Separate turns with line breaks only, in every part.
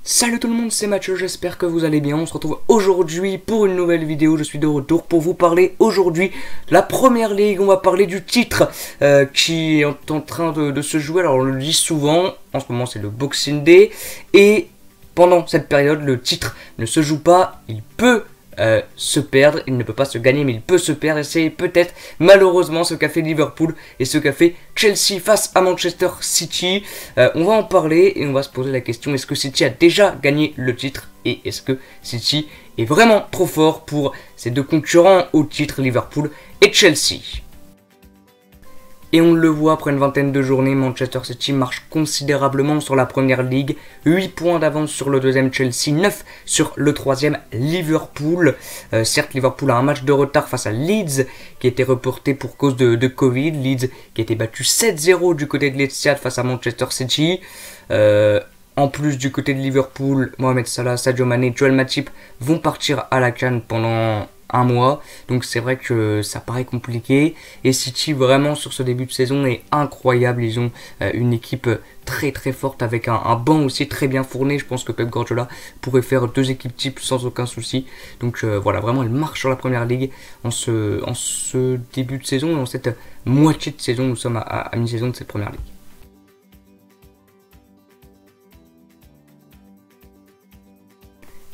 Salut tout le monde, c'est Mathieu, j'espère que vous allez bien. On se retrouve aujourd'hui pour une nouvelle vidéo. Je suis de retour pour vous parler aujourd'hui de la première ligue. On va parler du titre qui est en train de se jouer. Alors on le dit souvent, en ce moment c'est le Boxing Day. Et pendant cette période, le titre ne se joue pas, il peut se perdre, il ne peut pas se gagner mais il peut se perdre et c'est peut-être malheureusement ce qu'a fait Liverpool et ce qu'a fait Chelsea face à Manchester City. On va en parler et on va se poser la question, est-ce que City a déjà gagné le titre et est-ce que City est vraiment trop fort pour ces deux concurrents au titre, Liverpool et Chelsea? Et on le voit, après une vingtaine de journées, Manchester City marche considérablement sur la première ligue. 8 points d'avance sur le deuxième Chelsea, 9 sur le troisième Liverpool. Certes, Liverpool a un match de retard face à Leeds qui a été reporté pour cause de Covid. Leeds qui a été battu 7-0 du côté de l'Etihad face à Manchester City. En plus, du côté de Liverpool, Mohamed Salah, Sadio Mané, Joel Matip vont partir à la CAN pendant un mois, donc c'est vrai que ça paraît compliqué. Et City vraiment sur ce début de saison est incroyable. Ils ont une équipe très très forte avec un banc aussi très bien fourni. Je pense que Pep Guardiola pourrait faire deux équipes types sans aucun souci. Donc voilà, vraiment elle marche sur la première ligue en ce début de saison et en cette moitié de saison. Nous sommes à mi-saison de cette première ligue.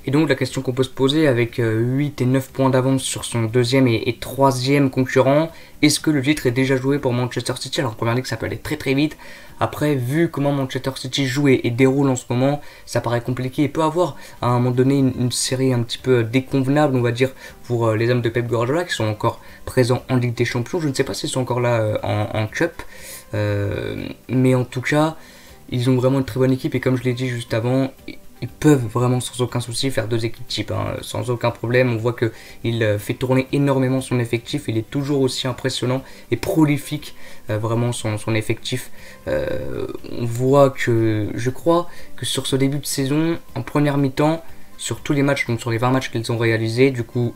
Et donc la question qu'on peut se poser avec 8 et 9 points d'avance sur son deuxième et troisième concurrent, est-ce que le titre est déjà joué pour Manchester City? Alors en première ligue ça peut aller très très vite. Après, vu comment Manchester City joue et déroule en ce moment, ça paraît compliqué. Il peut avoir à un moment donné une série un petit peu déconvenable, on va dire, pour les hommes de Pep Guardiola qui sont encore présents en Ligue des Champions. Je ne sais pas s'ils sont encore là en Cup, mais en tout cas, ils ont vraiment une très bonne équipe et comme je l'ai dit juste avant, ils peuvent vraiment sans aucun souci faire deux équipes types, sans aucun problème. On voit qu'il fait tourner énormément son effectif, il est toujours aussi impressionnant et prolifique, vraiment son effectif. On voit que, je crois que sur ce début de saison, en première mi-temps, sur tous les matchs, donc sur les 20 matchs qu'ils ont réalisés, du coup,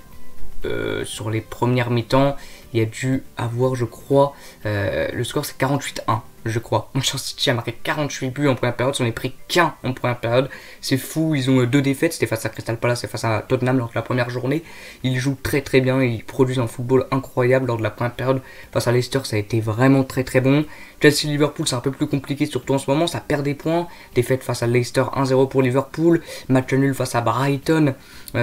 sur les premières mi-temps, il y a dû avoir, je crois, le score c'est 48-1. Je crois. Manchester City a marqué 48 buts en première période, on est pris qu'un en première période. C'est fou, ils ont deux défaites, c'était face à Crystal Palace et face à Tottenham lors de la première journée. Ils jouent très très bien, ils produisent un football incroyable lors de la première période. Face à Leicester, ça a été vraiment très très bon. Chelsea-Liverpool, c'est un peu plus compliqué, surtout en ce moment, ça perd des points. Défaite face à Leicester, 1-0 pour Liverpool. Match nul face à Brighton.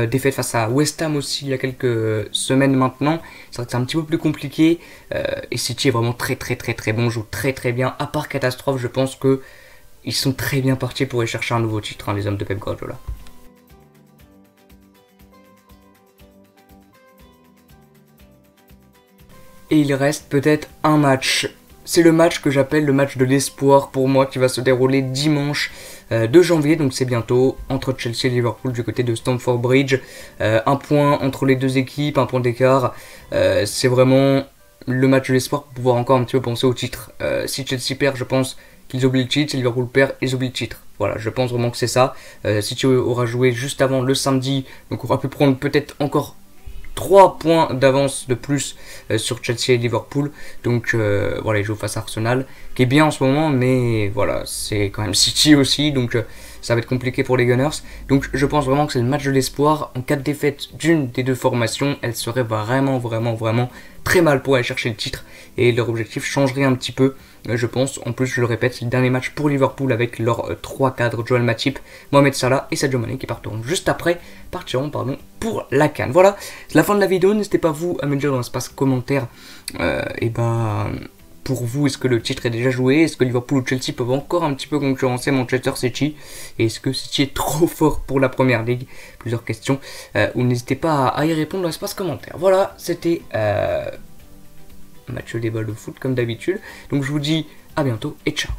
Défaite face à West Ham aussi il y a quelques semaines maintenant. C'est vrai que c'est un petit peu plus compliqué. Et City est vraiment très très très très bon, joue très très bien. À part catastrophe, je pense que ils sont très bien partis pour aller chercher un nouveau titre, les hommes de Pep Guardiola. Et il reste peut-être un match. C'est le match que j'appelle le match de l'espoir pour moi qui va se dérouler dimanche 2 janvier, donc c'est bientôt, entre Chelsea et Liverpool du côté de Stamford Bridge. Un point entre les deux équipes, un point d'écart. C'est vraiment le match de l'espoir pour pouvoir encore un petit peu penser au titre. Si Chelsea perd, je pense qu'ils oublient le titre. Si Liverpool perd, ils oublient le titre. Voilà, je pense vraiment que c'est ça. City aura joué juste avant le samedi, donc on aura pu prendre peut-être encore 3 points d'avance de plus sur Chelsea et Liverpool. Donc voilà, ils jouent face à Arsenal, qui est bien en ce moment, mais voilà, c'est quand même City aussi, donc ça va être compliqué pour les Gunners. Donc je pense vraiment que c'est le match de l'espoir. En cas de défaite d'une des deux formations, elle serait vraiment très mal pour aller chercher le titre et leur objectif changerait un petit peu, je pense. En plus, je le répète, c'est le dernier match pour Liverpool avec leurs 3 cadres, Joel Matip, Mohamed Salah et Sadio Mané qui partiront juste après, pour la CAN. Voilà, c'est la fin de la vidéo. N'hésitez pas vous à me dire dans l'espace commentaire pour vous, est-ce que le titre est déjà joué? Est-ce que Liverpool ou Chelsea peuvent encore un petit peu concurrencer Manchester City? Et est-ce que City est trop fort pour la première ligue? Plusieurs questions. Ou n'hésitez pas à y répondre dans l'espace commentaire. Voilà, c'était Mathieu des balles de foot comme d'habitude. Donc je vous dis à bientôt et ciao.